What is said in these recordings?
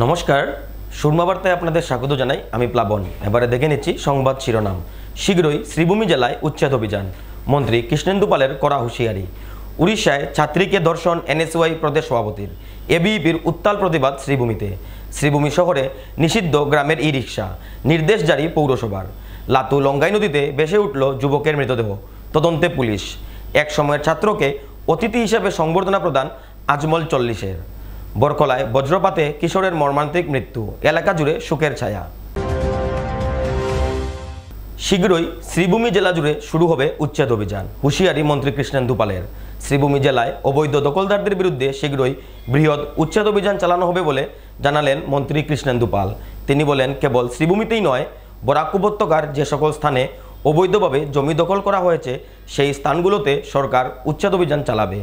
নমস্কার, সুরমা বার্তায় আপনাদের স্বাগত জানাই। আমি প্লাবন। এবারে দেখে নিচ্ছি সংবাদ শিরোনাম। শীঘ্রই শ্রীভূমি জেলায় উচ্ছেদ অভিযান, মন্ত্রী কৃষ্ণেন্দু পালের কড়া হুঁশিয়ারি। উড়িষ্যায় ছাত্রীকে ধর্ষণ এনএসওয়াই প্রদেশ সভাপতির। এবিভিপির উত্তাল প্রতিবাদ শ্রীভূমিতে। শ্রীভূমি শহরে নিষিদ্ধ গ্রামের ই রিক্সা, নির্দেশ জারি পৌরসভার। লাতু লঙ্গাই নদীতে ভেসে উঠল যুবকের মৃতদেহ, তদন্তে পুলিশ। এক সময়ের ছাত্রকে অতিথি হিসেবে সংবর্ধনা প্রদান আজমল 40-এর। বরকলায় বজ্রপাতে কিশোরের মর্মান্তিক মৃত্যু, এলাকা জুড়ে শোকের ছায়া। শীঘ্রই শ্রীভূমি জেলা জুড়ে শুরু হবে উচ্ছেদ অভিযান, হুঁশিয়ারি মন্ত্রী কৃষ্ণেন্দু পালের। শ্রীভূমি জেলায় অবৈধ দখলদারদের বিরুদ্ধে শীঘ্রই বৃহৎ উচ্ছেদ অভিযান চালানো হবে বলে জানালেন মন্ত্রী কৃষ্ণেন্দু পাল। তিনি বলেন, কেবল শ্রীভূমিতেই নয়, বরাক উপত্যকার যে সকল স্থানে অবৈধভাবে জমি দখল করা হয়েছে সেই স্থানগুলোতে সরকার উচ্ছেদ অভিযান চালাবে।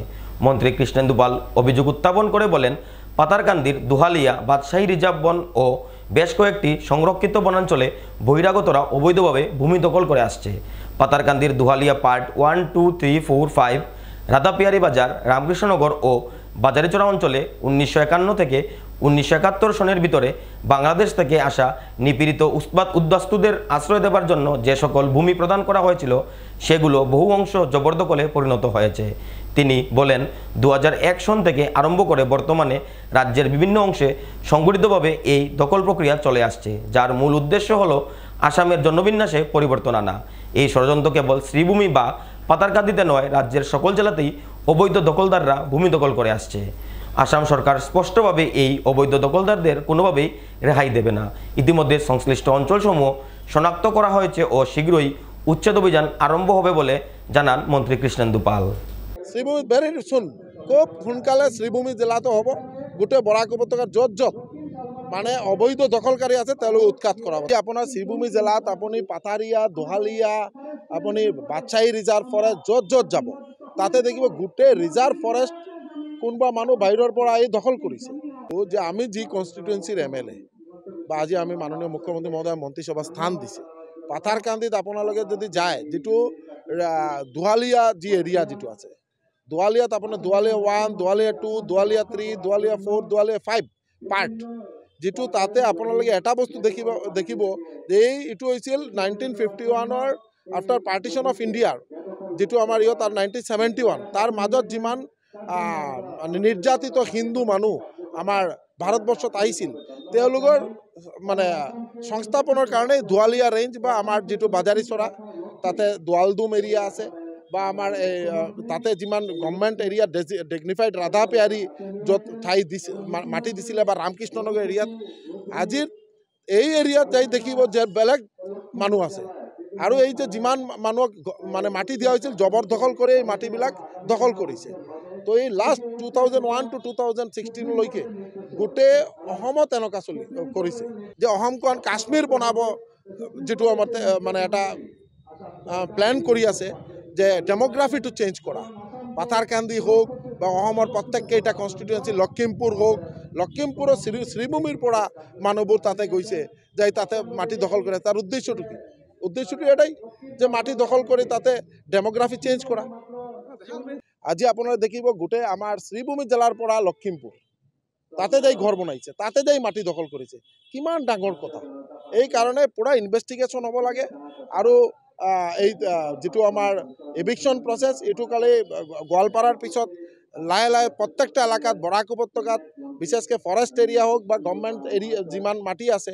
মন্ত্রী কৃষ্ণেন্দু পাল অভিযোগ উত্থাপন করে বলেন, পাতারকান্দির দুহালিয়া, বাদশাহী রিজার্ভ বন ও বেশ কয়েকটি সংরক্ষিত বনাঞ্চলে বহিরাগতরা অবৈধভাবে ভূমি দখল করে আসছে। পাতারকান্দির দুহালিয়া পার্ট 1, 2, 3, 4, 5, রাধাপিয়ারি বাজার, রামকৃষ্ণনগর ও বাজারিচড়া অঞ্চলে 1951 থেকে 1971 সনের ভিতরে বাংলাদেশ থেকে আসা নিপীড়িত উদ্বাস্তুদের আশ্রয় দেবার জন্য যে সকল ভূমি প্রদান করা হয়েছিল সেগুলো বহু অংশ জবরদখলে পরিণত হয়েছে। তিনি বলেন, 2001 সন থেকে আরম্ভ করে বর্তমানে রাজ্যের বিভিন্ন অংশে সংগঠিতভাবে এই দখল প্রক্রিয়া চলে আসছে, যার মূল উদ্দেশ্য হল আসামের জনবিন্যাসে পরিবর্তন আনা। এই ষড়যন্ত্র কেবল শ্রীভূমি বা পাতারকান্দিতে নয়, রাজ্যের সকল জেলাতেই অবৈধ দখলদাররা ভূমি দখল করে আসছে। আসাম সরকার স্পষ্টভাবে এই অবৈধ দখলদারদের কোনোভাবেই রেহাই দেবে না। ইতিমধ্যে সংশ্লিষ্ট অঞ্চলসমূহ শনাক্ত করা হয়েছে ও শীঘ্রই উচ্ছেদ অভিযান আরম্ভ হবে বলে জানান মন্ত্রী কৃষ্ণেন্দু পাল। শ্রীভূমি ভেরি সুন, খুব সোনকালে শ্রীভূমি জেলাতো হ'ব। গোটেই বৰাক উপত্যকাৰ য'ত মানে অবৈধ দখলকাৰী আছে তেওঁলোকে উৎখাত কৰা হ'ব। আপোনাৰ শ্রীভূমি জেলাত আপুনি পাথাৰিয়া, দোহালিয়া, আপুনি বাদশাহী ৰিজাৰ্ভ ফৰেষ্ট য'ত যাব তাতে দেখিব গোটেই ৰিজাৰ্ভ ফৰেষ্ট কোনোবা মানুহ বাহিৰৰ পৰা আহি দখল কৰিছে। যে আমি যি কনষ্টিটুৱেঞ্চিৰ MLA বা আজি আমি মাননীয় মুখ্যমন্ত্ৰী মহোদয় মন্ত্ৰীসভা স্থান দিছে, পাথাৰকান্দিত আপোনালোকে যদি যায়, যিটো দোহালিয়া যি এৰিয়া যিটো আছে, দোহালিয়াত আপোনাৰ দোহালিয়া 1, দোহালিয়া 2, দোহালিয়া 3, দোহালিয়া 4, দোহালিয়া 5 পাৰ্ট, যিটো তাতে আপোনালোকে এটা বস্তু দেখিব যে এইটো হৈছিল 1951-ৰ আফটাৰ পাৰ্টিশ্যন অফ ইণ্ডিয়াৰ, যিটো আমাৰ ইয়াত 1971 তাৰ মাজত যিমান নিৰ্যাতিত হিন্দু মানুহ আমাৰ ভাৰতবৰ্ষত আহিছিল, তেওঁলোকৰ মানে সংস্থাপনৰ কাৰণে দোহালিয়া ৰেঞ্জ বা আমাৰ যিটো বাজাৰিচৰা তাতে দোৱালদুম এৰিয়া আছে বা আমাৰ তাতে যিমান গভৰ্ণমেণ্ট এৰিয়া ডিগনিফাইড ৰাধাপিয়াৰী য'ত ঠাই দিছে মাটি দিছিলে বা ৰামকৃষ্ণনগৰ এৰিয়াত, আজিৰ এই এৰিয়াত যাই দেখিব যে বেলেগ মানুহ আছে। আৰু এই যে যিমান মানুহক মানে মাটি দিয়া হৈছিল জবৰদখল কৰি এই মাটিবিলাক দখল কৰিছে। তো এই লাষ্ট 2001 to 2016লৈকে গোটেই অসমত এনেকুৱা কৰিছে যে অসমখন কাশ্মীৰ বনাব, যিটো আমাৰ মানে এটা প্লেন কৰি আছে যে ডেমোগ্ৰাফিটো চেঞ্জ কৰা। পাথাৰকান্দি হওক বা অসমৰ প্ৰত্যেককেইটা কনষ্টিটুৱেঞ্চি, লখিমপুৰ হওক, লখিমপুৰৰ শ্ৰীভূমিৰ পৰা মানুহবোৰ তাতে গৈছে, যাই তাতে মাটি দখল কৰে। তাৰ উদ্দেশ্যটো কি? উদ্দেশ্যটো এটাই যে মাটি দখল কৰি তাতে ডেমোগ্ৰাফি চেঞ্জ কৰা। আজি আপোনালোকে দেখিব গোটেই আমাৰ শ্রীভূমি জেলাৰ পৰা লখিমপুৰ তাতে যাই ঘৰ বনাইছে, তাতে যাই মাটি দখল কৰিছে। কিমান ডাঙৰ কথা! এই কাৰণে পুৰা ইনভেষ্টিগেশ্যন হ'ব লাগে। আৰু এই যিটো আমাৰ এভিকশ্যন প্ৰচেছ, এইটো কালি গোৱালপাৰাৰ পিছত লাহে লাহে প্ৰত্যেকটা এলেকাত বৰাক উপত্যকাত বিশেষকৈ ফৰেষ্ট এৰিয়া হওক বা গভৰ্ণমেণ্ট এৰিয়া যিমান মাটি আছে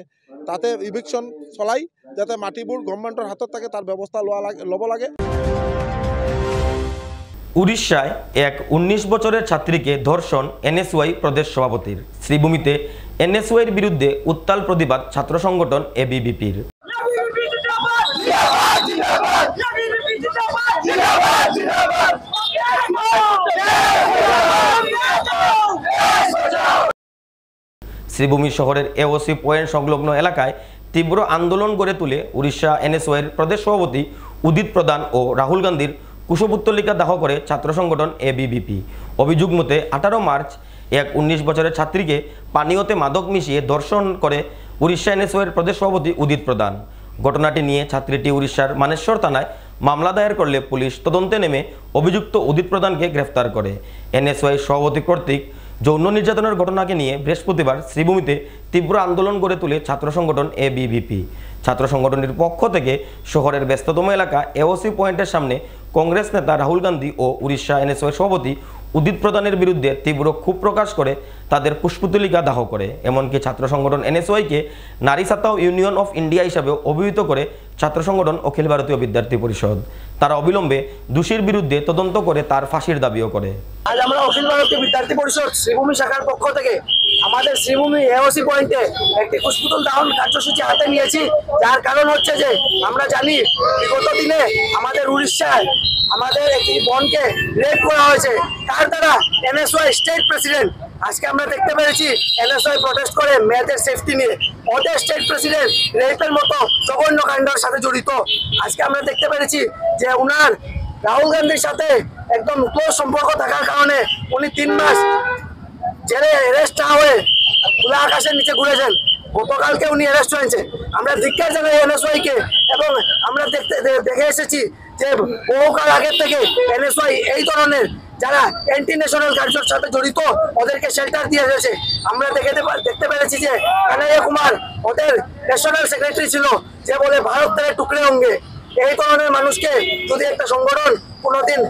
তাতে ইভিকশ্যন চলাই যাতে মাটিবোৰ গভৰ্ণমেণ্টৰ হাতত থাকে তাৰ ব্যৱস্থা ল'ব লাগে। উড়িষ্যায় এক 19 বছরের ছাত্রীকে ধর্ষণ এনএসওয়াই প্রদেশ সভাপতির। শ্রীভূমিতে এনএসওয়াইয়ের বিরুদ্ধে উত্তাল প্রতিবাদ ছাত্র সংগঠন এবিভিপির। শ্রীভূমি শহরের এওসি পয়েন্ট সংলগ্ন এলাকায় তীব্র আন্দোলন গড়ে তুলে উড়িষ্যা এনএসওয়াইয়ের প্রদেশ সভাপতি উদিত প্রধান ও রাহুল গান্ধীর কুশপুত্তলিকা দাহ করে ছাত্র সংগঠন এবিভিপি। অভিযোগ মতে 18 মার্চ এক 19 বছরের ছাত্রীকে পানীয়তে মাদক মিশিয়ে ধর্ষণ করে উড়িষ্যা এনএসওয়াইয়ের প্রদেশ সভাপতি উদিত প্রধান। ঘটনাটি নিয়ে ছাত্রীটি উড়িষ্যার মানেশ্বর থানায় মামলা দায়ের করলে পুলিশ তদন্তে নেমে অভিযুক্ত উদিত প্রধানকে গ্রেফতার করে। এনএসওয়াই সভাপতি কর্তৃক যৌন নির্যাতনের ঘটনাকে নিয়ে বৃহস্পতিবার শ্রীভূমিতে তীব্র আন্দোলন গড়ে তুলে ছাত্র সংগঠন এবিভিপি। ছাত্র সংগঠনটির পক্ষ থেকে শহরের ব্যস্ততম এলাকা এওসি পয়েন্টের সামনে কংগ্রেস নেতা রাহুল গান্ধী ও উড়িষ্যা এনএসওয়াই সভাপতি উদিত প্রধানের বিরুদ্ধে তীব্র ক্ষোভ প্রকাশ করে তাদের পুষ্পতলিকা দাহ করে। এমনকি ছাত্র সংগঠন এনএসওয়াইকে নারী সাতাও ইউনিয়ন অফ ইন্ডিয়া হিসাবে অভিহিত করে ছাত্র সংগঠন অখিল ভারতীয় বিদ্যার্থী পরিষদ। তারা অবিলম্বে দোষীর বিরুদ্ধে তদন্ত করে তার ফাঁসির দাবিও করে। আজ আমরা অখিল ভারতীয় বিদ্যার্থী পরিষদ শ্রীভূমি শাখার পক্ষ থেকে আমাদের শ্রীভূমি এওসি পয়েন্টে একটি পুষ্পতল দাহন কার্যসূচি হাতে নিয়েছি। যার কারণ হচ্ছে যে আমরা জানি বিগত দিনে আমাদের উড়িষ্যায় আমাদের একটি বোনকে রেপ করা হয়েছে, তার দ্বারা এনএসওয়াই স্টেট প্রেসিডেন্ট। আজকে আমরা দেখতে পেরেছি এনএসওয়াই প্রটেস্ট করে মেয়েদের সেফটি নিয়ে, ওদের স্টেট প্রেসিডেন্ট রেপের মতো জঘন্য কাণ্ডের সাথে জড়িত। আজকে আমরা দেখতে পেরেছি যে উনার রাহুল গান্ধীর সাথে একদম ক্লোজ সম্পর্ক থাকার কারণে উনি 3 মাস জেলে অ্যারেস্ট না হয়ে খোলা আকাশের নিচে ঘুরেছেন। গতকালকে উনি অ্যারেস্ট হয়েছে। আমরা ধিক্কার জানাই এনএসওয়াইকে এবং আমরা দেখে এসেছি যে বহুকাল আগের থেকে এনএসওয়াই এই ধরনের যারা অ্যান্টি ন্যাশনাল কার্যের সাথে জড়িত ওদেরকে শেল্টার দিয়ে এসেছে। আমরা দেখতে পেরেছি যে কানাইয়া কুমার ওদের ন্যাশনাল সেক্রেটারি ছিল, যে বলে ভারত থেকে টুকরে হোঙ্গে। এই ধরনের মানুষকে যদি একটা সংগঠন কোনোদিন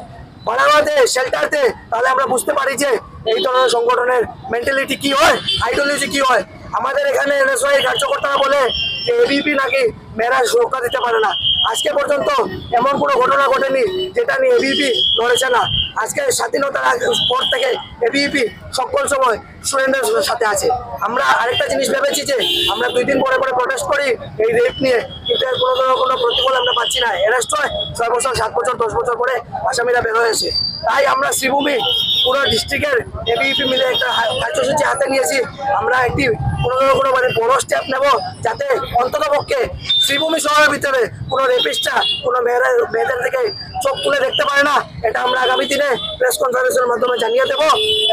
বাড়াবা দেয়, শেল্টার দেয়, তাহলে আমরা বুঝতে পারি যে এই ধরনের সংগঠনের মেন্টালিটি কি হয়, আইডিওলজি কি হয়। আমাদের এখানে এনএসওয়াই কার্যকর্তারা বলে যে এবিপি নাকি মেয়েরা সুরক্ষা দিতে পারে না। আজকে পর্যন্ত এমন কোনো ঘটনা ঘটেনি যেটা নিয়ে এবিপি লড়েছে না। আজকে স্বাধীনতার পর থেকে এবিপি সকল সময় স্টুডেন্টদের সাথে আছে। আমরা আরেকটা জিনিস ভেবেছি যে আমরা 2 দিন পরে প্রটেস্ট করি এই রেপ নিয়ে, কিন্তু এর কোনো প্রতিফল আমরা পাচ্ছি না। অ্যারেস্ট হয় 6 বছর, 7 বছর, 10 বছর পরে আসামিরা বের হয়েছে। তাই আমরা শ্রীভূমি পুরো ডিস্ট্রিক্টের এবিপি মিলে একটা কার্যসূচি হাতে নিয়েছি। আমরা একটি কোনো মানে বড় স্টেপ নেব যাতে অন্ততপক্ষে শ্রীভূমি শহরের ভিতরে কোনো রেপিস্টটা কোনো মেয়েদের থেকে চোখ তুলে দেখতে পারে না। এটা আমরা আগামী দিনে প্রেস কনফারেন্সের মাধ্যমে জানিয়ে দেব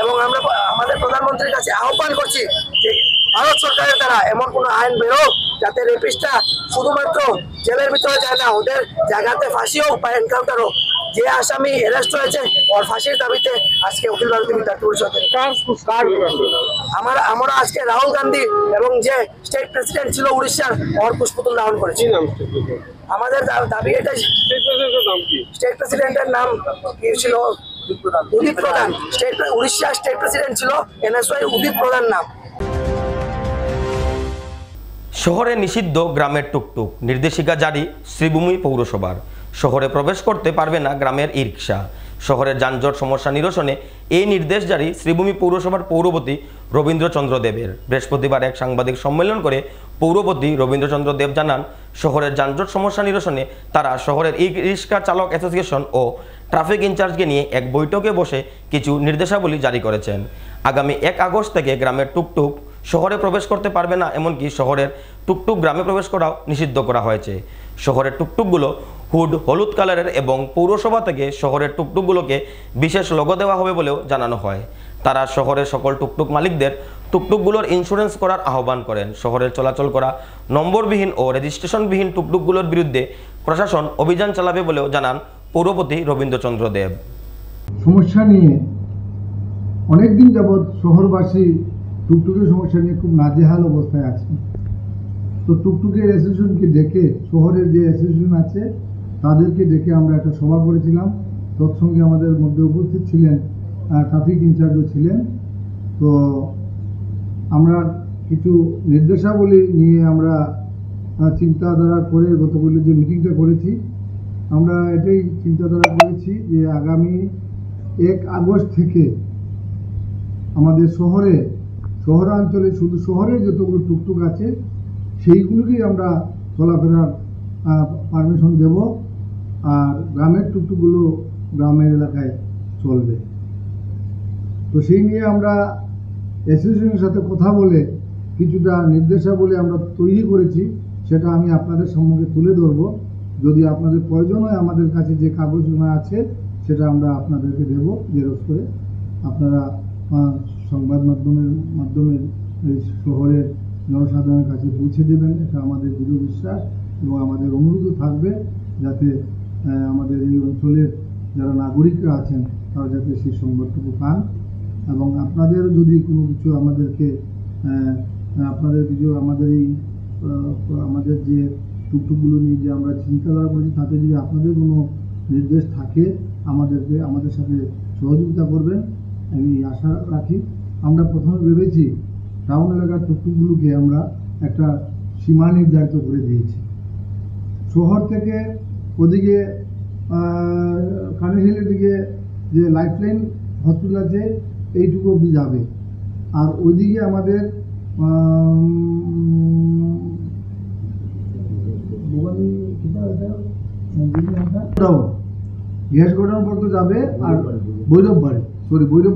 এবং আমরা আমাদের প্রধানমন্ত্রীর কাছে আহ্বান করছি যে ভারত সরকারের দ্বারা এমন কোনো আইন বেরোক যাতে রেপিস্টটা শুধুমাত্র জেলের ভিতরে যায় না, ওদের জায়গাতে ফাঁসি হোক বা এনকাউন্টার হোক। যে আসামি অ্যারেস্ট হয়েছে ওর ফাঁসির দাবিতে আজকে অখিল ভারতীয় বিদ্যার্থী পরিষদের আমরা আজকে রাহুল গান্ধী এবং যে স্টেট প্রেসিডেন্ট ছিল উড়িষ্যার ওর পুষ্পতল দাহন করেছি। আমাদের দাবি এটাই, স্টেট প্রেসিডেন্টের নাম কি ছিল? উদিত প্রধান। উড়িষ্যা স্টেট প্রেসিডেন্ট ছিল এনএসওয়াই উদিত প্রধান নাম। শহরে নিষিদ্ধ গ্রামের টুকটুক, নির্দেশিকা জারি শ্রীভূমি পৌরসভার। শহরে প্রবেশ করতে পারবে না গ্রামের ই রিক্সা। শহরের যানজট সমস্যা নিরসনে এই নির্দেশ জারি শ্রীভূমি পৌরসভার পৌরপতি রবীন্দ্রচন্দ্র দেবের। বৃহস্পতিবার এক সাংবাদিক সম্মেলন করে পৌরপতি রবীন্দ্রচন্দ্র দেব জানান, শহরের যানজট সমস্যা নিরসনে তারা শহরের ই রিক্সা চালক অ্যাসোসিয়েশন ও ট্রাফিক ইনচার্জকে নিয়ে এক বৈঠকে বসে কিছু নির্দেশাবলী জারি করেছেন। আগামী 1 আগস্ট থেকে গ্রামের টুকটুক শহরে প্রবেশ করতে পারবে না, এমনকি শহরের টুকটুক গ্রামে প্রবেশ করাও নিষিদ্ধ করা হয়েছে। শহরের টুকটুকগুলো হুড হলুদ কালারের এবং পৌরসভা থেকে শহরের টুকটুকগুলোকে বিশেষ লোগো দেওয়া হবে বলেও জানানো হয়। তারা শহরের সকল টুকটুক মালিকদের টুকটুকগুলোর ইন্স্যুরেন্স করার আহ্বান করেন। শহরের চলাচল করা নম্বরবিহীন ও রেজিস্ট্রেশনবিহীন টুকটুকগুলোর বিরুদ্ধে প্রশাসন অভিযান চালাবে বলেও জানান পৌরপতি রবীন্দ্রচন্দ্র দেব। সমস্যা নিয়ে অনেকদিন যাবৎ শহরবাসী টুকটুকের সমস্যা নিয়ে খুব নাজেহাল অবস্থায় আছে। তো টুকটুকের অ্যাসোসিয়েশনকে ডেকে, শহরের যে অ্যাসোসিয়েশন আছে তাদেরকে ডেকে আমরা একটা সভা করেছিলাম। তৎসঙ্গে আমাদের মধ্যে উপস্থিত ছিলেন ট্রাফিক ইনচার্জও ছিলেন। তো আমরা কিছু নির্দেশাবলী নিয়ে আমরা চিন্তাধারা করে গতকাল যে মিটিংটা করেছি, আমরা এটাই চিন্তাধারা করেছি যে আগামী 1 আগস্ট থেকে আমাদের শহরাঞ্চলে শুধু শহরে যতগুলো টুকটুক আছে সেইগুলোকেই আমরা চলাফেরার পারমিশন দেব, আর গ্রামের টুকটুকগুলো গ্রামের এলাকায় চলবে। তো সেই নিয়ে আমরা অ্যাসোসিয়েশনের সাথে কথা বলে কিছুটা নির্দেশাবলী আমরা তৈরি করেছি, সেটা আমি আপনাদের সম্মুখে তুলে ধরব। যদি আপনাদের প্রয়োজন হয় আমাদের কাছে যে কাগজগুলো আছে সেটা আমরা আপনাদেরকে দেব জেরক্স করে। আপনারা সংবাদ মাধ্যমে শহরের জনসাধারণের কাছে পৌঁছে দেবেন, এটা আমাদের দৃঢ় বিশ্বাস এবং আমাদের অনুরোধও থাকবে যাতে আমাদের এই অঞ্চলের যারা নাগরিকরা আছেন তারা যাতে সেই সংবাদটুকু পান। এবং আপনাদেরও যদি কোনো কিছু আমাদেরকে আপনাদের কিছু আমাদের এই আমাদের যে টুকটুকগুলো নিয়ে যে আমরা চিন্তাধারা করেছি তাতে যদি আপনাদের কোনো নির্দেশ থাকে আমাদের সাথে সহযোগিতা করবেন আমি আশা রাখি। আমরা প্রথমে ভেবেছি টাউন এলাকার টুকটুকগুলোকে আমরা একটা সীমা নির্ধারিত করে দিয়েছি। শহর থেকে ওদিকে কানিহিলের দিকে যে লাইফলাইন হসপিটাল আছে এইটুকু অবধি যাবে, আর ওইদিকে আমাদের গ্যাস গোডাউন পর্যন্ত যাবে আর ভৈরব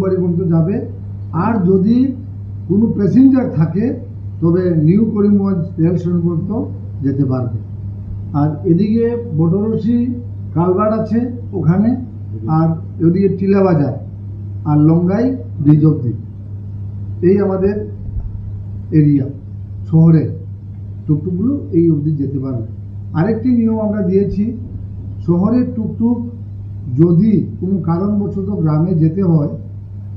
বাড়ি পর্যন্ত যাবে। আর যদি কোনো প্যাসেঞ্জার থাকে তবে নিউ করিমগঞ্জ রেল স্টেশন পর্যন্ত যেতে পারবে। আর এদিকে বটরসি কালভার্ট আছে ওখানে, আর ওদিকে টিলাবাজার আর লঙ্গাই ব্রিজ অব্দি, এই আমাদের এরিয়া শহরে টুকটুকগুলো এই অবধি যেতে পারবে। আরেকটি নিয়ম আমরা দিয়েছি, শহরের টুকটুক যদি কোনো কারণবশত গ্রামে যেতে হয়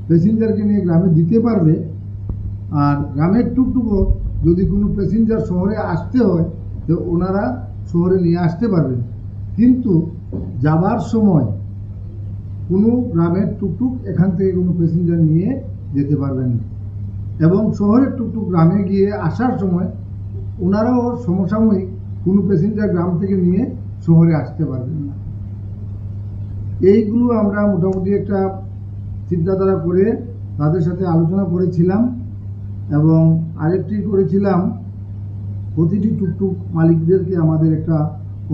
প্যাসেঞ্জারকে নিয়ে গ্রামে দিতে পারবে, আর গ্রামের টুকটুকও যদি কোনো প্যাসেঞ্জার শহরে আসতে হয় তো ওনারা শহরে নিয়ে আসতে পারবেন। কিন্তু যাবার সময় কোনো গ্রামের টুকটুক এখান থেকে কোনো প্যাসেঞ্জার নিয়ে যেতে পারবেন না, এবং শহরের টুকটুক গ্রামে গিয়ে আসার সময় ওনারাও সমসাময়িক কোনো প্যাসেঞ্জার গ্রাম থেকে নিয়ে শহরে আসতে পারবেন না। এইগুলো আমরা মোটামুটি একটা চিন্তাধারা করে তাদের সাথে আলোচনা করেছিলাম, এবং আরেকটি করেছিলাম প্রতিটি টুকটুক মালিকদেরকে আমাদের একটা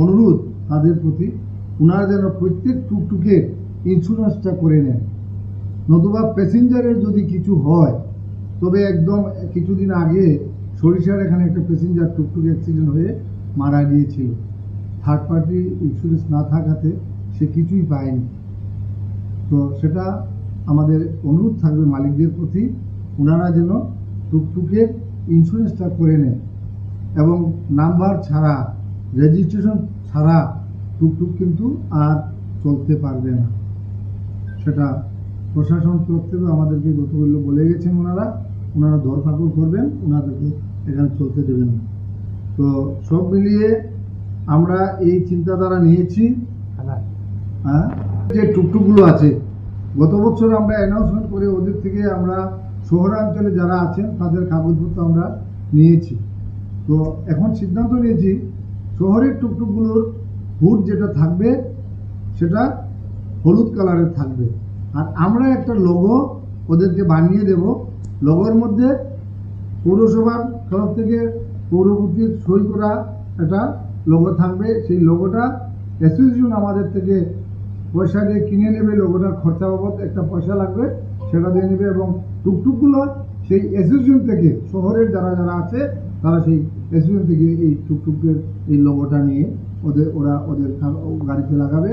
অনুরোধ তাদের প্রতি, ওনারা যেন প্রত্যেক টুকটুকের ইন্স্যুরেন্সটা করে নেন, নতুবা প্যাসেঞ্জারের যদি কিছু হয় তবে একদম কিছুদিন আগে সরিষার এখানে একটা প্যাসেঞ্জার টুকটুক অ্যাক্সিডেন্ট হয়ে মারা গিয়েছিল, থার্ড পার্টি ইন্স্যুরেন্স না থাকাতে সে কিছুই পায়নি। তো সেটা আমাদের অনুরোধ থাকবে মালিকদের প্রতি, ওনারা যেন টুকটুকের ইন্স্যুরেন্সটা করে নেন, এবং নাম্বার ছাড়া রেজিস্ট্রেশন ছাড়া টুকটুক কিন্তু আর চলতে পারবে না। সেটা প্রশাসন তরফ থেকে আমাদেরকে গতকাল বলে গেছেন, ওনারা ধরপাকড় করবেন, ওনাদেরকে এখানে চলতে দেবেন না। তো সব মিলিয়ে আমরা এই চিন্তাধারা নিয়েছি। হ্যাঁ, যে টুকটুকগুলো আছে গত বছর আমরা অ্যানাউন্সমেন্ট করে ওদের থেকে আমরা শহরাঞ্চলে যারা আছেন তাদের কাগজপত্র আমরা নিয়েছি। তো এখন সিদ্ধান্ত নিয়েছি শহরের টুকটুকগুলোর হুড যেটা থাকবে সেটা হলুদ কালারের থাকবে, আর আমরা একটা লোগো ওদেরকে বানিয়ে দেব। লোগোর মধ্যে পৌরসভার তরফ থেকে পৌরপতির সই করা একটা লোগো থাকবে। সেই লোগোটা অ্যাসোসিয়েশন আমাদের থেকে পয়সা দিয়ে কিনে নেবে, লোগোটার খরচা বাবদ একটা পয়সা লাগবে সেটা দিয়ে নেবে, এবং টুকটুকগুলো সেই অ্যাসোসিয়েশন থেকে শহরের যারা আছে তারা সেই অ্যাসোসিয়েশন থেকে এই টুকটুকের এই লোগোটা নিয়ে ওদের গাড়িতে লাগাবে।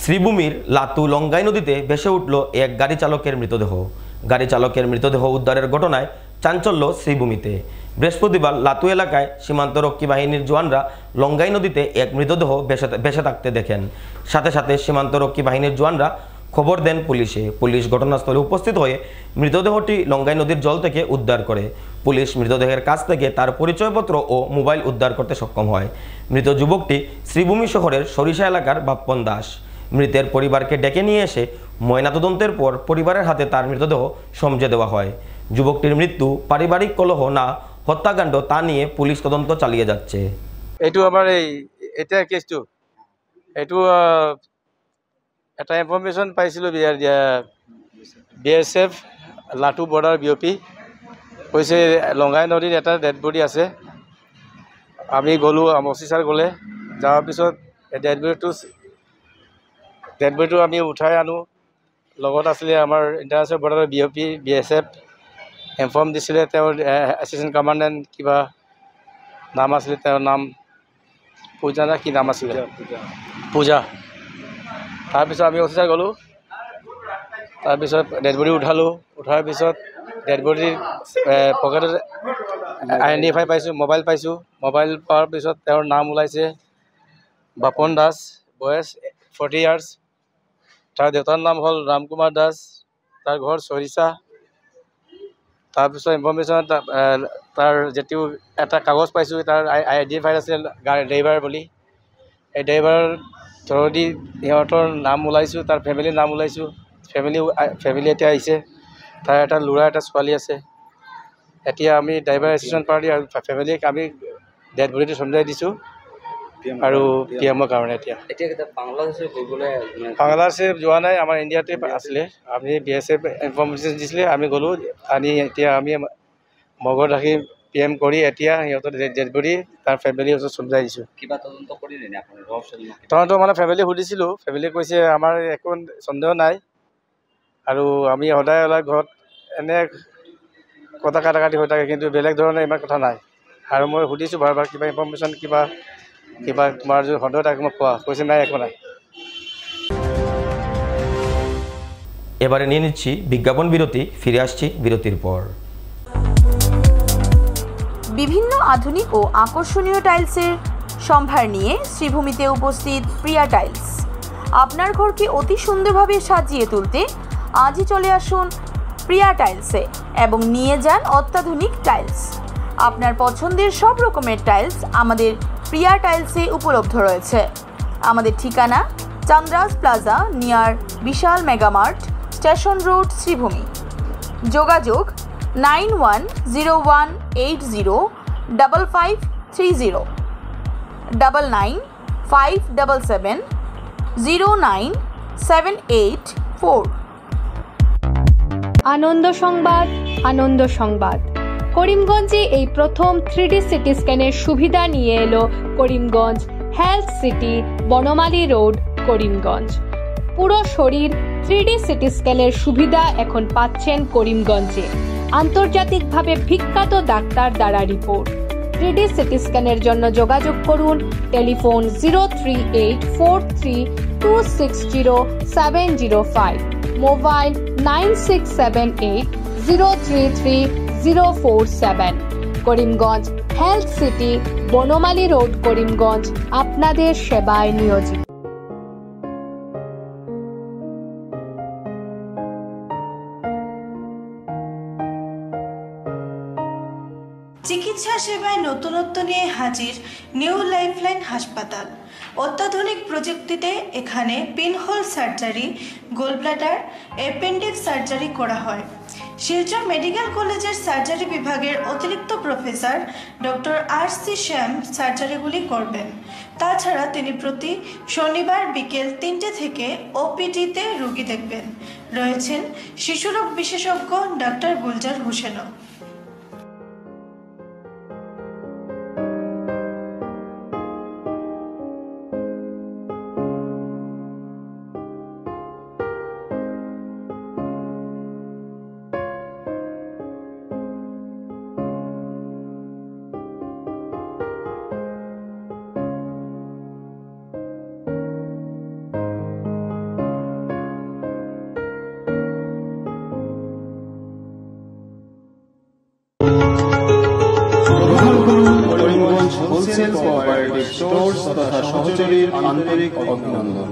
শ্রীভূমির লাতু লঙ্গাই নদীতে ভেসে উঠল এক গাড়ি চালকের মৃতদেহ। গাড়ি চালকের মৃতদেহ উদ্ধারের ঘটনায় চাঞ্চল্য শ্রীভূমিতে। বৃহস্পতিবার লাতু এলাকায় সীমান্তরক্ষী বাহিনীর জওয়ানরা লঙ্গাই নদীতে এক মৃতদেহ ভেসে থাকতে দেখেন। সাথে সাথে সীমান্তরক্ষী বাহিনীর জওয়ানরা খবর দেন পুলিশে। পুলিশ ঘটনাস্থলে উপস্থিত হয়ে মৃতদেহটি লঙ্গাই নদীর জল থেকে উদ্ধার করে। পুলিশ মৃতদেহের কাছ থেকে তার পরিচয়পত্র ও মোবাইল উদ্ধার করতে সক্ষম হয়। মৃত যুবকটি শ্রীভূমি শহরের সরিষা এলাকার বাপ্পন দাস। মৃতের পরিবারকে ডেকে নিয়ে এসে ময়নাতদন্তের পর পরিবারের হাতে তার মৃতদেহ সমঝে দেওয়া হয়। যুবকটির মৃত্যু পারিবারিক কলহ না হত্যাকাণ্ড তা নিয়ে পুলিশ তদন্ত চালিয়ে যাচ্ছে। এইটো আমাৰ এটা কেছটো এইটো এটা ইনফৰমেশ্যন পাইছিলোঁ BSF লাটু বৰ্ডাৰ BOP কৈছে লঙ্গাই নদীত এটা ডেড বডি আছে। আমি গ'লোঁ, আমচি ছাৰ গ'লে, যোৱাৰ পিছত ডেড বডিটো আমি উঠাই আনো। লগত আছিলে আমাৰ ইণ্টাৰনেশ্যনেল বৰ্ডাৰৰ BOP BSF ইনফৰ্ম দিছিলে। তেওঁৰ এছিষ্টেণ্ট কমাণ্ডেণ্ট কিবা নাম আছিলে, তেওঁৰ নাম পূজা না কি নাম আছিলে, পূজা। তাৰপিছত আমি অফিচাৰ গ'লোঁ, তাৰপিছত ডেড বডি উঠালোঁ। উঠাৰ পিছত ডেড বডিৰ পকেটত আইডেণ্টিফাই পাইছোঁ, মোবাইল পাইছোঁ। মোবাইল পোৱাৰ পিছত তেওঁৰ নাম ওলাইছে বাপন দাস, বয়স 40 ইয়াৰ্ছ। তাৰ দেউতাৰ নাম হ'ল ৰামকুমাৰ দাস, তাৰ ঘৰ চৰিষা। তাৰপিছত ইনফৰ্মেশ্যনত তাৰ যিটো এটা কাগজ পাইছোঁ, তাৰ আইডেণ্টিফাইড আছিল ড্ৰাইভাৰ বুলি। এই ড্ৰাইভাৰৰ থ্ৰুদি সিহঁতৰ নাম ওলাইছোঁ, তাৰ ফেমিলিৰ নাম ওলাইছোঁ। ফেমিলি এতিয়া আহিছে, তাৰ এটা ল'ৰা এটা ছোৱালী আছে। এতিয়া আমি ড্ৰাইভাৰ এছিষ্টেণ্ট পাৰ্টি আৰু ফেমিলিক আমি ডেড বডিটো চমজাই দিছোঁ আৰু পি এমৰ কাৰণে। এতিয়া বাংলাদেশে যোৱা নাই, আমাৰ ইণ্ডিয়াতে আছিলে। আমি BSF ইনফৰ্মেশ্যন দিছিলে, আমি গ'লোঁ। এতিয়া আমি মগত ৰাখি PM কৰি এতিয়া সিহঁতৰ ডেড বডি তাৰ ফেমিলিৰ ওচৰত চমজাই দিছোঁ। তদন্ত মানে ফেমিলি সুধিছিলোঁ, ফেমিলি কৈছে আমাৰ একো সন্দেহ নাই আৰু আমি সদায় ঘৰত এনে কথা কাটি হৈ থাকে, কিন্তু বেলেগ ধৰণে ইমান কথা নাই। আৰু মই সুধিছোঁ বাৰ কিবা ইনফৰ্মেশ্যন কিবা তোমাৰ যদি সন্দেহ থাকে মোক কোৱা, কৈছে নাই একো নাই। এবারে নিয়ে নিচ্ছি বিজ্ঞাপন বিরতি, ফিরে আসছি বিরতির পর। বিভিন্ন আধুনিক ও আকর্ষণীয় টাইলসের সম্ভার নিয়ে শ্রীভূমিতে উপস্থিত প্রিয়া টাইলস। আপনার ঘরকে অতি সুন্দরভাবে সাজিয়ে তুলতে আজই চলে আসুন প্রিয়া টাইলসে এবং নিয়ে যান অত্যাধুনিক টাইলস। আপনার পছন্দের সব রকমের টাইলস আমাদের প্রিয়া টাইলসে উপলব্ধ রয়েছে। আমাদের ঠিকানা চান্দ্রাস প্লাজা নিয়ার বিশাল মেগামার্ট, স্টেশন রোড, শ্রীভূমি। যোগাযোগ 9101805530 9957709784। আনন্দ সংবাদ, আনন্দ সংবাদ। করিমগঞ্জে এই প্রথম 3D সিটি স্ক্যানের সুবিধা নিয়ে এলো Karimganj health city, Banamali road, Karimganj. পুরো শরীর 3D সিটি স্ক্যানের সুবিধা এখন পাচ্ছেন করিমগঞ্জে। আন্তর্জাতিকভাবে বিখ্যাত ডাক্তার দ্বারা রিপোর্ট। 3D সিটি স্ক্যানের জন্য যোগাযোগ করুন telephone 03843260705, mobile 9678033047। Karimganj health city, Banamali road, Karimganj আপনাদের সেবায় নিয়োজিত। চিকিৎসা সেবায় নতুনত্ব নিয়ে হাজির নিউ লাইফলাইন হাসপাতাল। অত্যাধুনিক প্রযুক্তিতে এখানে pinhole surgery, gallbladder, appendix surgery করা হয়। শিলচর মেডিকেল কলেজের সার্জারি বিভাগের অতিরিক্ত প্রফেসর ডক্টর RC শ্যাম সার্জারিগুলি করবেন। তাছাড়া তিনি প্রতি শনিবার বিকেল 3টে থেকে OPD-তে রোগী দেখবেন। রয়েছেন শিশুরোগ বিশেষজ্ঞ ডাক্তার গুলজার হোসেনও। হোলসেল কোঅপারেটিভ স্টোর্স তথা সহযোগীর আন্তরিক অভিনন্দন।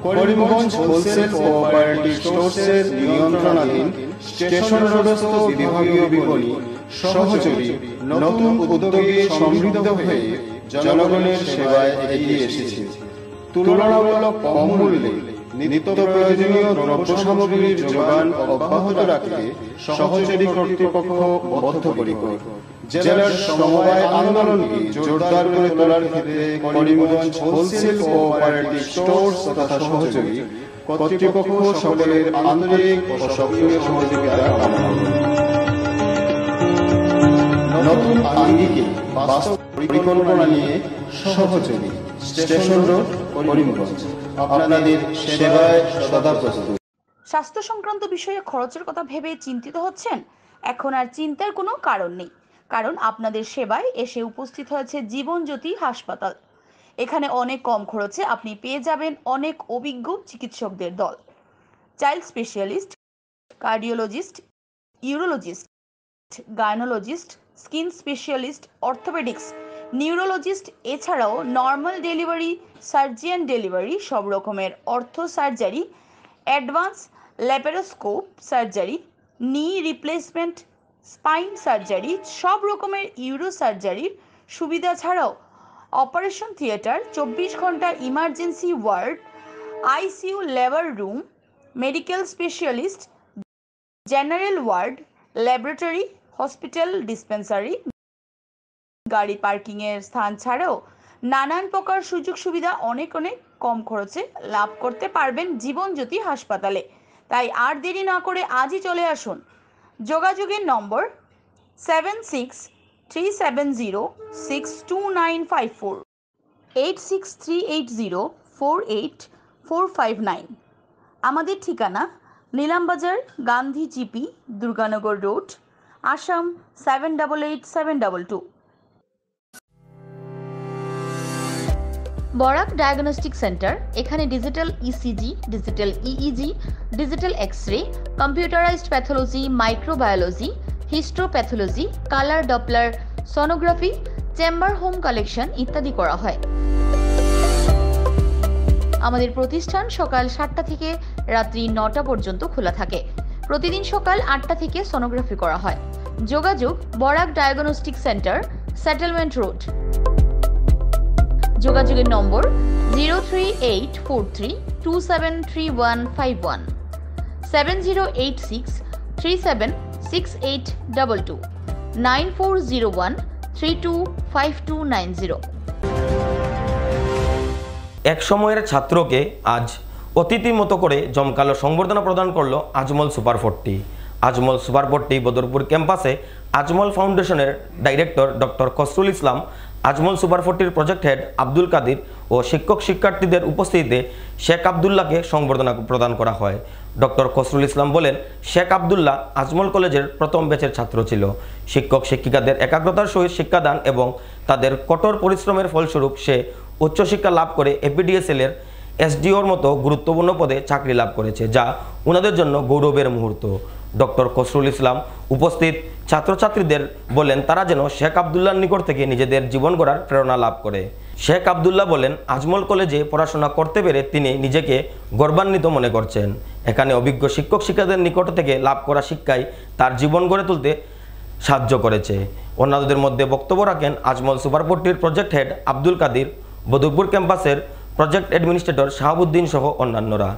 করিমগঞ্জ হোলসেল কোঅপারেটিভ স্টোর্সের নিয়ন্ত্রণাধীন স্টেশন রোডস্থ বিভাগীয় বিপণী সহযোগী নতুন উদ্যোগে সমৃদ্ধ হয়ে জনগণের সেবায় এগিয়ে এসেছে। তুলনামূলক কম মূল্যে নিত্য প্রয়োজনীয় দ্রব্য সামগ্রীর যোগান অব্যাহত রাখতে সহযোগী কর্তৃপক্ষ বদ্ধপরিকর। জেলার সমবায় আন্দোলনকে জোরদার করে তোলার ক্ষেত্রে করিমগঞ্জ হোলসেল কোঅপারেটিভ স্টোর্স তথা সহযোগী কর্তৃপক্ষ সকলের আন্তরিক ও সক্রিয় সহযোগিতা কামনা করে। নতুন আঙ্গিকে বাস্তব পরিকল্পনা নিয়ে সহযোগী স্টেশন রোড, করিমগঞ্জ আপনাদের সেবায় সদা প্রস্তুত। স্বাস্থ্য সংক্রান্ত বিষয়ে খরচের কথা ভেবে চিন্তিত হচ্ছেন? এখন আর চিন্তার কোনো কারণ নেই, কারণ আপনাদের সেবায় এসে উপস্থিত হয়েছে জীবনজ্যোতি হাসপাতাল। এখানে অনেক কম খরচে আপনি পেয়ে যাবেন অনেক অভিজ্ঞ চিকিৎসকদের দল। Child specialist, cardiologist, urologist, gynaecologist, skin specialist, orthopaedics, neurologist, এছাড়াও নর্মাল ডেলিভারি, সার্জিয়ান ডেলিভারি, সব রকমের ortho surgery, advance laparoscope surgery, knee replacement, spine surgery, সব রকমের ইউরো সার্জারির সুবিধা ছাড়াও অপারেশন থিয়েটার, 24 ঘন্টা emergency ward, ICU labour room, medical specialist, general ward, laboratory, hospital dispensary, গাড়ি পার্কিংয়ের স্থান ছাড়াও নানান প্রকার সুযোগ সুবিধা অনেক কম খরচে লাভ করতে পারবেন জীবনজ্যোতি হাসপাতালে। তাই আর দেরি না করে আজই চলে আসুন। যোগাযোগের নম্বর 7637062954, 8638048459। আমাদের ঠিকানা Nilambazar, Gandhi GP, Durganagar road, Assam 788722। Barak diagnostic centre, এখানে digital ECG, digital EEG, digital x ray, computerised pathology, microbiology, histopathology, colour doppler sonography, chamber home collection ইত্যাদি করা হয়। আমাদের প্রতিষ্ঠান সকাল 7টা থেকে রাত্রি 9টা পর্যন্ত খোলা থাকে। প্রতিদিন সকাল 8টা থেকে সোনোগ্রাফি করা হয়। যোগাযোগ Barak diagnostic centre, settlement road. যোগাযোগের নম্বর 03843273151, 7086376822, 9401325290। এক সময়ের ছাত্রকে আজ অতিথির মতো করে জমকালো সংবর্ধনা প্রদান করলো আজমল সুপার 40। আজমল সুপার 40 বদরপুর ক্যাম্পাসে আজমল ফাউন্ডেশনের director doctor Khasrul Islam, Ajmal super 40 project head Abdul Kadir ও শিক্ষক শিক্ষার্থীদের উপস্থিতিতে শেখ আবদুল্লাহকে সংবর্ধনা প্রদান করা হয়। ডক্টর খসরুল ইসলাম বলেন, শেখ আবদুল্লাহ আজমল কলেজের প্রথম ব্যাচের ছাত্র ছিল। শিক্ষক শিক্ষিকাদের একাগ্রতার সহিত শিক্ষাদান এবং তাদের কঠোর পরিশ্রমের ফলস্বরূপ সে উচ্চশিক্ষা লাভ করে এপিডিএসএল এর এসডিওর মতো গুরুত্বপূর্ণ পদে চাকরি লাভ করেছে, যা ওনাদের জন্য গৌরবের মুহূর্ত। ডক্টর খসরুল ইসলাম উপস্থিত ছাত্রছাত্রীদের বলেন তারা যেন শেখ আবদুল্লাহর নিকট থেকে নিজেদের জীবন গড়ার প্রেরণা লাভ করে। শেখ আবদুল্লাহ বলেন, আজমল কলেজে পড়াশোনা করতে পেরে তিনি নিজেকে গর্বান্বিত মনে করছেন। এখানে অভিজ্ঞ শিক্ষক শিক্ষকদের নিকট থেকে লাভ করা শিক্ষাই তার জীবন গড়ে তুলতে সাহায্য করেছে। অন্যদের মধ্যে বক্তব্য রাখেন Ajmal super 40 project head Abdul Kadir, Badarpur ক্যাম্পাসের প্রজেক্ট এডমিনিস্ট্রেটর শাহাবুদ্দিন सह अन्यान्यरा।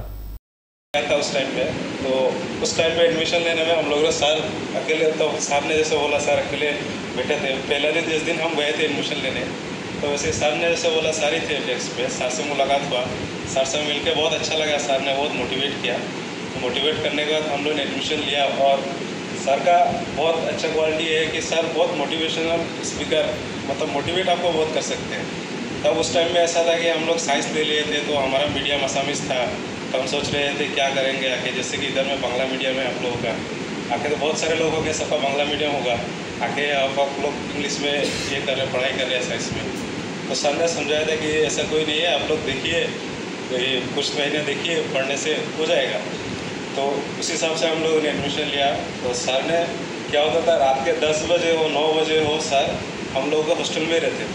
उस टाइम पे एडमिशन लेने में हम लोग सर अकेले, तो सर ने जैसे बोला सर अकेले बैठे थे। पहला दिन जिस दिन हम गए थे एडमिशन लेने, तो वैसे सर ने जैसे बोला सर ही थे डेस्क पे। सर से मुलाकात हुआ, सर से मिलके बहुत अच्छा लगा। सर ने बहुत मोटिवेट किया। मोटिवेट करने के बाद हम लोग ने एडमिशन लिया और सर का बहुत अच्छा क्वालिटी है कि सर बहुत मोटिवेशनल स्पीकर, मतलब मोटिवेट आपको बहुत कर सकते हैं। तब उस टाइम में ऐसा था कि हम लोग साइंस ले लिए थे, तो हमारा मीडियम असामीज था। तो हम सोच रहे थे क्या करेंगे आके, जैसे कि इधर में बांग्ला मीडियम है आप लोगों का, आके तो बहुत सारे लोगों के सबका बांग्ला मीडियम होगा, आके आप लोग इंग्लिश में ये कर रहे, पढ़ाई कर रहे हैं साइंस में। तो सर ने समझाया था कि ऐसा कोई नहीं है, आप लोग देखिए, कुछ महीने देखिए, पढ़ने से हो जाएगा। तो उस हिसाब से हम लोगों ने एडमिशन लिया। तो सर ने क्या होता था, रात के 10 बजे हो 9 बजे हो, सर हम लोग हॉस्टल में रहते थे।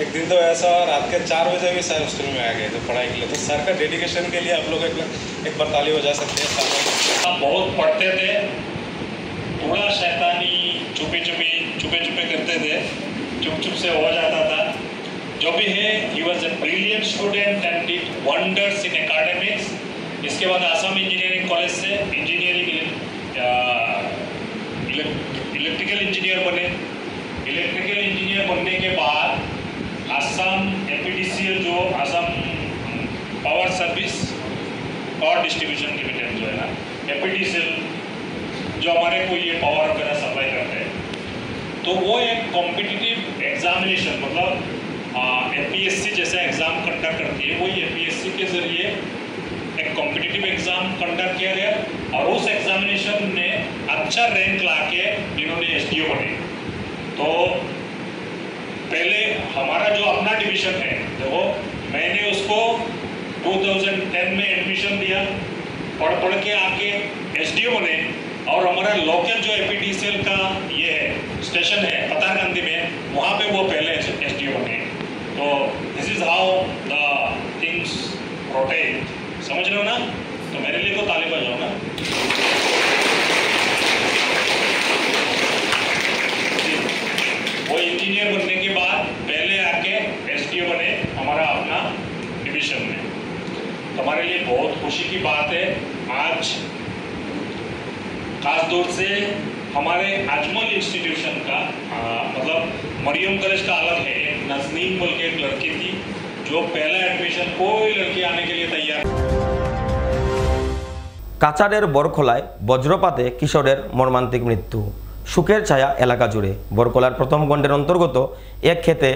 एक दिन तो ऐसा रात के 4 बजे भी सर हॉस्टल में आ गए थे पढ़ाई के लिए। तो सर का डेडिकेशन के लिए आप लोग एक बार ताली बजा सकते हैं। हम बहुत पढ़ते थे, थोड़ा शैतानी छुपे छुपे करते थे, चुप से हो जाता था। जो भी है, he was a brilliant student and did wonders in academics. इसके बाद आसाम इंजीनियरिंग कॉलेज से इंजीनियरिंग इलेक्ट्रिकल इंजीनियर बने। इलेक्ट्रिकल इंजीनियर बनने के बाद आसाम एपीडीसीएल, जो Assam power service power distribution limited जो है ना, एपीडीसीएल जो हमारे को ये पावर वगैरह सप्लाई करते हैं, तो वो एक कॉम्पिटिटिव एग्जामिनेशन, मतलब एपीएससी जैसा एग्ज़ाम कंडक्ट करती है, वही एपीएससी के ज़रिए एक कॉम्पिटिटिव एग्ज़ाम कंडक्ट किया गया। और उस एग्जामिनेशन में अच्छा रैंक लाके इन्होंने एसडीओ बने। तो पहले हमारा जो अपना डिवीज़न है, देखो मैंने उसको 2010 में एडमिशन दिया, पढ़ के आके एसडीओ बने। और हमारा लोकल जो एपीडीसीएल का ये है स्टेशन है पतारकंदी में, वहाँ पे वो पहले एसडीओ बने। तो this is how the things rotate, समझ रहे हो ना। तो मेरे लिए तो हमारे लिए बहुत खुशी की बात है। आज खास तौर से हमारे अजमल इंस्टीट्यूशन का मतलब मरियम कॉलेज का अलग है, एक नजनीम बोल के एक लड़की थी जो पहला एडमिशन कोई लड़की आने के लिए तैयार। কাছাড়ের বরখোলায় বজ্রপাতে কিশোরের মর্মান্তিক মৃত্যু, শোকের ছায়া এলাকা জুড়ে। বরখোলার প্রথম গণ্ডের অন্তর্গত এক ক্ষেতে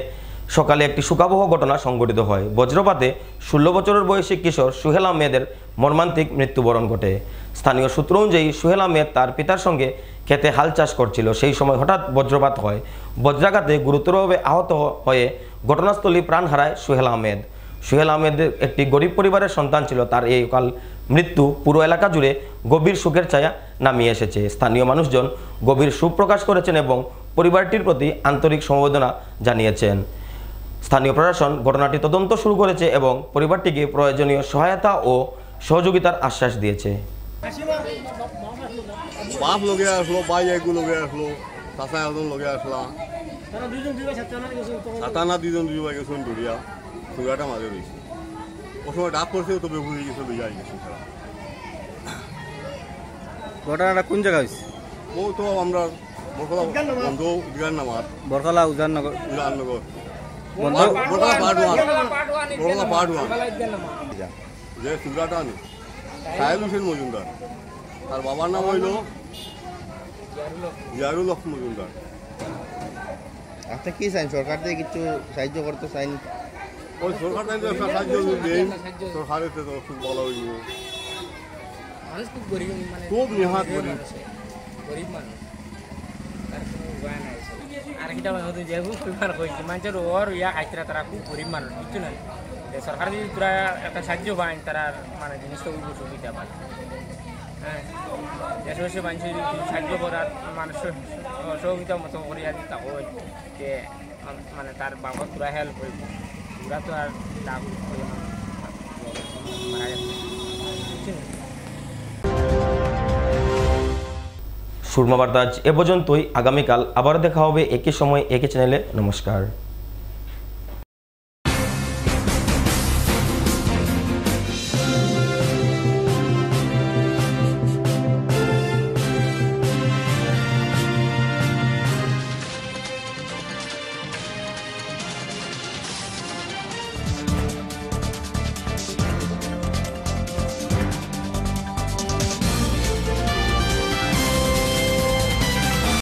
সকালে একটি শোকাবহ ঘটনা সংঘটিত হয়। বজ্রপাতে 16 বছরের বয়সী কিশোর সুহেল আহমেদের মর্মান্তিক মৃত্যুবরণ ঘটে। স্থানীয় সূত্র অনুযায়ী সুহেল আহমেদ তার পিতার সঙ্গে ক্ষেতে হাল চাষ করছিল। সেই সময় হঠাৎ বজ্রপাত হয়। বজ্রাঘাতে গুরুতরভাবে আহত হয়ে ঘটনাস্থলেই প্রাণ হারায় সুহেল আহমেদ। সুহেল আহমেদের একটি গরিব পরিবারের সন্তান ছিল। তার এই অকাল মৃত্যু পুরো এলাকা জুড়ে গভীর শোকের ছায়া নামিয়ে এসেছে। স্থানীয় মানুষজন গভীর শোক প্রকাশ করেছেন এবং পরিবারটির প্রতি আন্তরিক সমবেদনা জানিয়েছেন। স্থানীয় প্রশাসন ঘটনাটি তদন্ত শুরু করেছে এবং পরিবারটিকে প্রয়োজনীয় সহায়তা ও সহযোগিতার আশ্বাস দিয়েছে। বাপ লগে আসলো, ভাই একু লগে আসলো, চাচা একজন লগে আসলা, সাতানা দুজন দুই ভাই গেছেন ধরিয়া সুগাটা মাঝে রয়েছে। ও সময় ডাক করছেও তবে ভুলে গেছে লইয়া গেছে। ঘটনাটা কোন জায়গা হয়েছে? ও তো আমরা বরকলা বন্ধ উদ্গান নামার বরখলা উজাননগর উজাননগর বন্ধ বরকলা পার্ট ওয়ান যে সুগাটা নেই সাহেব হোসেন মজুমদার, তার বাবার নাম হইল জিয়ারুল হক মজুমদার। আপনি কি চাইন? সরকার থেকে কিছু সাহায্য করতে চাইন? ওই সরকার থেকে একটা সাহায্য দেই, সরকারের তো খুব ভালো হইব। মানুষ খুব গরিব, খুব নিহাত গরিব গরিব মানুষ, তার কোনো উপায় নাই। আর কিটা হয়তো যেহেতু পরিমাণ হয়েছে মানুষের ওর ইয়া খাইতে তারা খুব গরিব মানুষ, কিছু নাই। সরকার যদি পুরা একটা সাহায্য পায় তারা মানে জিনিসটা সুবিধা পায়। হ্যাঁ, দেশবাসী মানুষের যদি সাহায্য করার মানুষের সহযোগিতা মতো করিয়া তাকে যে মানে তার বাবার পুরা হেল্প হইব, পুরা তো আর লাভ মারা গেছে। সুরমা বার্তা এ পর্যন্তই। আগামীকাল আবার দেখা হবে একই সময় একই চ্যানেলে। নমস্কার।